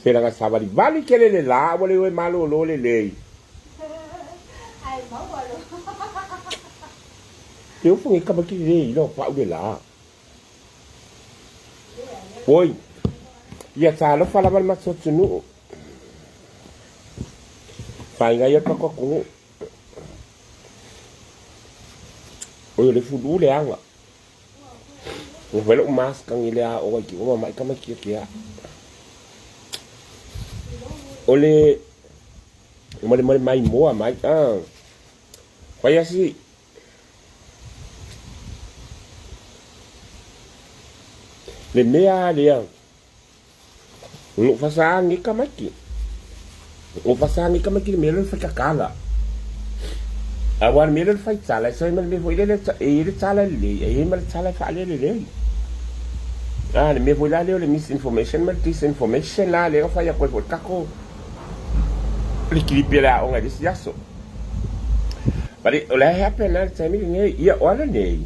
Pela nga savali vali kele le la wale we malo lo le lei. Ai mau walo. Eu fui kamaki le lo pa de la. Oi. Ia talo fala mal matsotunu. Fai nga ia pakoko. Oi le fudu le anga. O velo mas kang ile a o ki o mai kamaki kia. Ole mole mai moa mai vai assim le mea le no fasangi kamaki o fasangi kamaki le mele fa kakala agora mele fa tsala sai mele foi ele tsala le e mele tsala fa le le me foi lá le misinformation mal disinformation lá le fa ya quel kako l'equilibrio là on a dit yaso but olha happen na time ni ia olha nei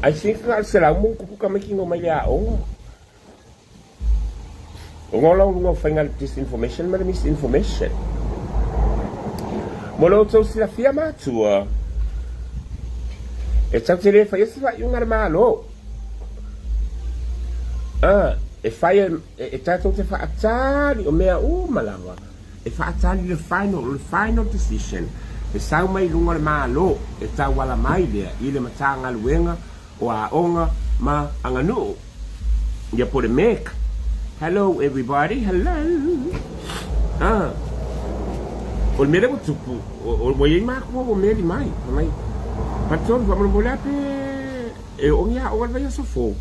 I think nga será mo ku kamaki no mai a o ngolo ngo final disinformation but misinformation molo so si la fia ma tua e tau te le fa yesa fa yung armalo e fai e tato te fa atali o mea malava e fa atali le final decision e sau mai lunga le malo e tau wala mai lea i le matanga luenga o a onga ma anganu ia po le make hello everybody hello o le mele mo tupu o mo yei mako o mele mai paton va mo molape e o ngia o vai so fo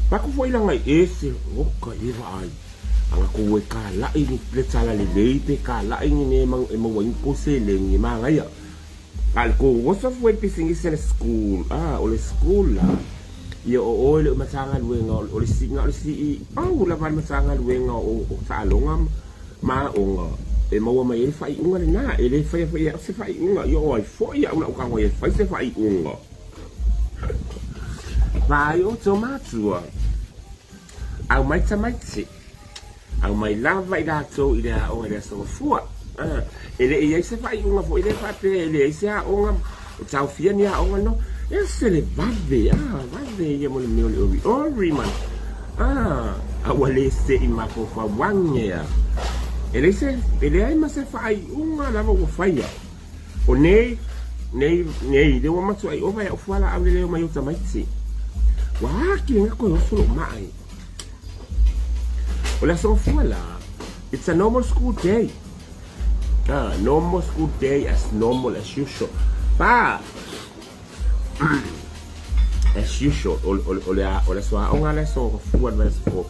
Paku foi lá ngai esse oka e vai anga ko e kala i ni le tsala le pe kala i ni mang e mo win ko se le ni manga ya al ko woso foi pisingi se school o le school la ia o le matanga luenga o le singa o le si la van matanga luenga o sa longa ma o e mo mai e fai unga na e le fai se fai unga yo ai foi una ka mo e fai se fai unga vai o tomatua au mai tamaiti au mai lava i dato i lea o lea so fua ele i se fai unga fo ile fa pe ele se a unga tau fia ni a unga no e se le vave ia mo le meo le ori man a wale se i mako fa wangea ele ai ma se fai unga lava o faia o nei le wa matu ai o vai o fala a le mai o tamaiti wa ki nga ko so mai Ola so fuala. It's a normal school day. Normal school day as normal as usual. As usual. Ola so onga la so fuala so.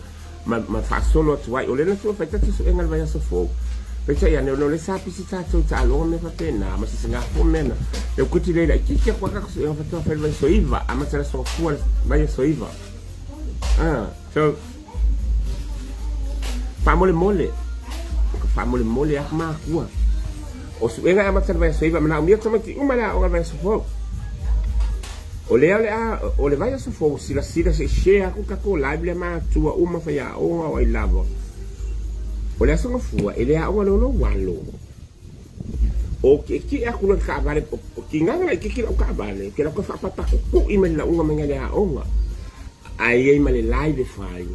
Ma fa solo tu vai. Ola so fa tatu so engal vai so fo. Pece ya no le sapi si tatu ta lo me fa pena, ma si singa po mena. Eu kuti le la kiki kwa ka so fa to fa vai so iva, ama tera so fuala vai so iva. So Famole mole ma kua o su enga ama tsa vai so iva mana umia tama ki umala o vai so fo o le vai so fo si la se share ku ka ko live le ma tua uma fa ya o ai lavo o le so fo ele a o lo walo o ki a ku na ka vale o ki nga ki ka vale ke la ko fa pa ku email la unga mengale a onga ai mai live fai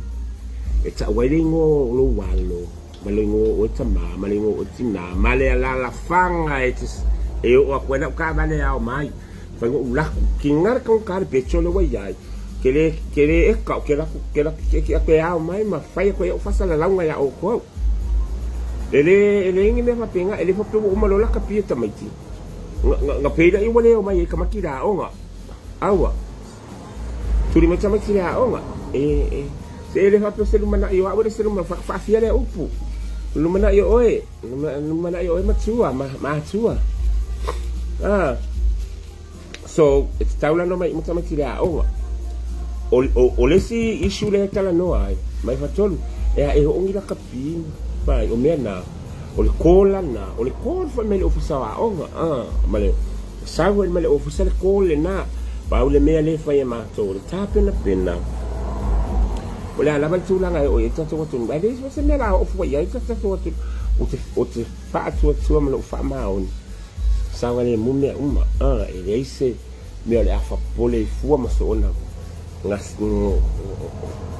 it's a wedding lo walo malingo o tama malingo o tina male la fanga it's e o kwena ka vale ao mai fa la kingar con car pecho lo vai que le e ka que la ao mai ma fai ko fa sala la nga ya o ko ele ngi me fa pinga ele fa pe o malo la kapita mai ti nga peda i wale o mai ka makira o nga awa turi ma chama kira o nga se ele fa se lumana yo a se lumana fa fia le upu lumana yo oe matua matua so it's taula no mai mutama kira o le si issue le tala no ai mai fa tolu e o ngi la kapin pai o mena o le kola na o le kol fa mele ofisa o male sago mele ofisa le kol na pa o le mele fa ya ma to le tapena pena le ala mal tulanga o e tatu tu ai le se me la o fo ia tatu tu o te fa tu ma lo fa ma on sa wale mu me uma e le se me le afa pole fu ma so ona ngas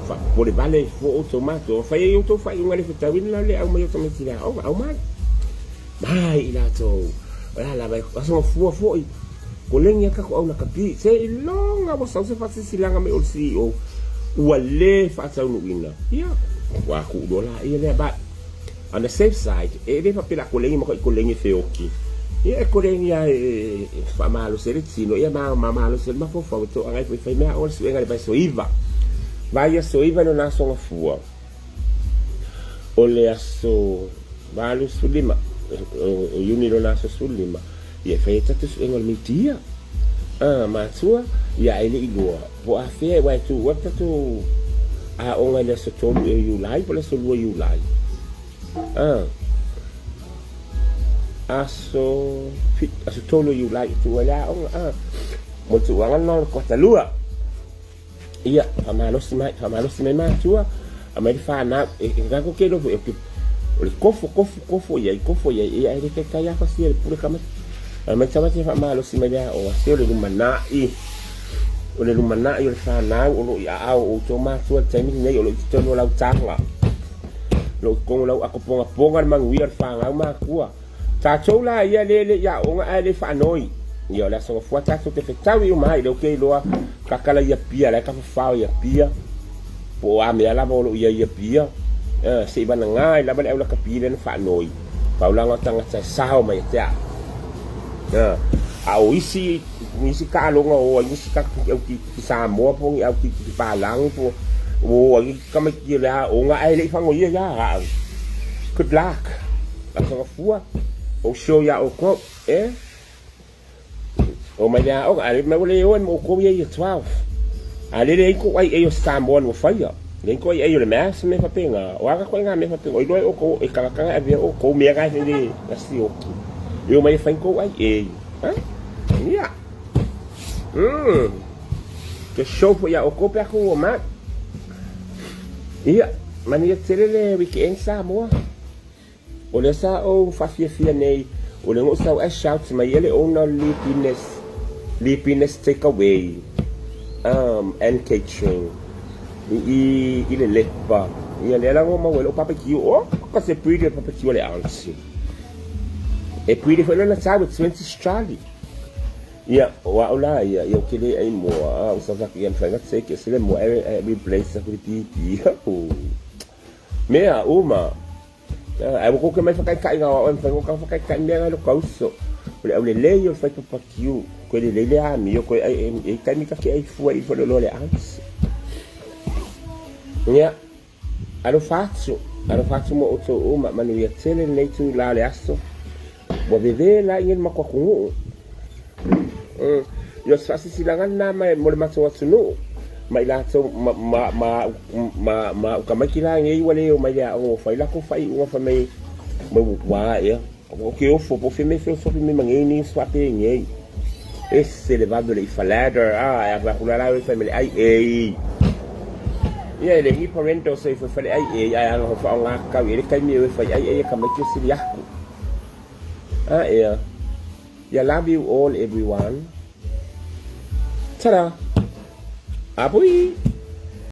fa pole vale fu automato fa ia to fa ngale fa tawin la le au mai automatica au mai ila to la vai aso fu ko lengi ka ko au na kapi se longa mo sa se fa se silanga me o CEO ua le whaatau nuina. Ia, wā ku dola, ia lea, but on the safe side, e le papela kolengi mako i kolengi whioki. Ia e kolengi a e whamalo se le tino, ia mamalo se le mafofau, to angai whai mea ora suenga le vai soiva. Vai a soiva no naso ngafua. O le aso, valu sulima, o yuni no naso sulima. Ia whai tatu suenga le mitia. Matua, ia ele igua. Po a fea wai tu wata tu a onga le so tolu e yulai, po le so lua yulai. Aso tolu yulai tu wala onga mo tu anga no kota lua. Ia, famalosi mai matua, a mai fa na e ngako ke do o le kofo ia ia ele ke kaya fa si ele pure kama. Mai tama te famalosi mai o se le manai. O le lumana i o le whanau o lo i au o tō mātua taimi nei o lo i tono lau tanga lo i kongo lau ako ponga mangu i ar whanau mākua tātou la ia lele ia o ngā le whanoi i o le asonga fua tātou te whetau i o mai leo kei loa kakala ia pia le ka whawhau ia pia po a mea lava o lo ia pia se i wana ngā i lava le au la kapile na whanoi paulanga tangata sao mai te a au isi ka longa o isi ka ki Samoa po au ki Palang po o ka mai ki la o nga ai le fango ia ya good luck la so fua o show ya o ko o mai ya o ai me le o mo ko ia 12 ale le ko ai e o Samoa no faia le ko ai le mas me fa penga o aga ko nga me fa penga o lo o ko e ka e o ko me ga ni la si o eu mai fa ko ai ia ke show po ya o ko pe ko ma ia mani tele weekend Samoa o le sa o fa fia nei o le ngo sa o shout mai ele o no lipiness take away and catering i le lepa ia le la ngo ma o papa ki o ka se pretty papa ki o le ansi e pretty for na sa with 20 Australia. Ia, wa ola ia o kele ai mo o sa ka ia fa ngat se ke se le mo every place sa pipi mea uma ai ko ke mai fa kai nga o fa ko fa kai mea lo kauso le o le yo fa to pakiu ko le a mi ko ai kai mi ka ke ai fu ai fo lo le ans ia alo faccio mo o to uma manu ia tele nei tu la le aso bo bebe la ien ma ko yo sa si langan na mai mo le maso atunu mai la so ma ka mai kila ngai wale o mai ya o fai la ko fai o fa mai mo wa ya o ke o fo po fe me mangai ni swape ngai esse levado le falader a va kula la o family ai ia le hi parento se fo fale ai ai no fa nga ka ile kai mi o fai ai ka mai ki si ya I love you all, everyone. Ta-da! Abui!